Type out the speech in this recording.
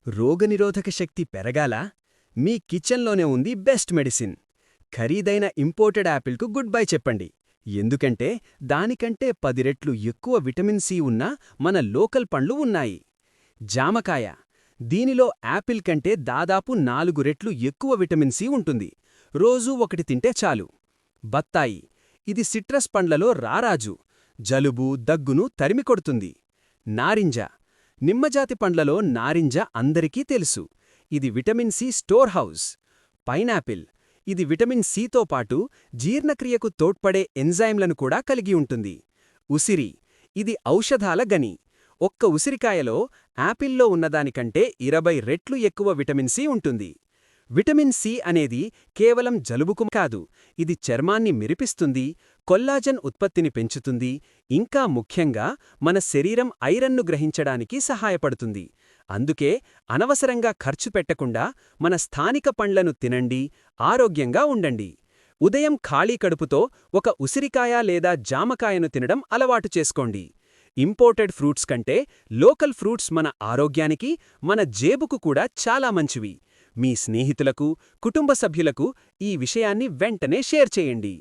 రోగనిరోధక శక్తి పెరగాల? మీ కిచెన్లోనే ఉంది best medicine. ఖరీదైన ఇంపోర్టెడ్ యాపిల్కు గుడ్ బై చెప్పండి. ఎందుకంటే దానికంటే 10 రెట్లు ఎక్కువ విటమిన్ సి ఉన్న మన లోకల్ పండ్లు ఉన్నాయి. జామకాయ. దీనిలో యాపిల్ కంటే దాదాపు 4 రెట్లు ఎక్కువ విటమిన్ సి ఉంటుంది. రోజూ ఒకటి తింటే చాలు. బత్తాయి. ఇది సిట్రస్ పండ్లలో రారాజు. జలుబు, దగ్గును తరిమికొడుతుంది. నారింజ. నిమ్మజాతి పండ్లలో నారింజ అందరికీ తెలుసు. ఇది vitamin C store house. Pineapple. ఇది విటమిన్ సితో పాటు జీర్ణక్రియకు తోడ్పడే ఎంజైమ్లను కూడా కలిగి ఉంటుంది. ఉసిరి. ఇది ఔషధాల గని. ఒక్క ఉసిరికాయలో యాపిల్లో ఉన్నదానికంటే 20 రెట్లు ఎక్కువ విటమిన్ సి ఉంటుంది. విటమిన్ సి అనేది కేవలం జలుబుకు కాదు, ఇది చర్మాన్ని మెరిపిస్తుంది, కొల్లాజన్ ఉత్పత్తిని పెంచుతుంది, ఇంకా ముఖ్యంగా మన శరీరం ఐరన్ను గ్రహించడానికి సహాయపడుతుంది. అందుకే అనవసరంగా ఖర్చు పెట్టకుండా మన స్థానిక పండ్లను తినండి, ఆరోగ్యంగా ఉండండి. ఉదయం ఖాళీ కడుపుతో ఒక ఉసిరికాయ లేదా జామకాయను తినడం అలవాటు చేసుకోండి. ఇంపోర్టెడ్ ఫ్రూట్స్ కంటే లోకల్ ఫ్రూట్స్ మన ఆరోగ్యానికి, మన జేబుకు కూడా చాలా మంచివి. మీ స్నేహితులకు, కుటుంబ సభ్యులకు ఈ విషయాన్ని వెంటనే షేర్ చేయండి.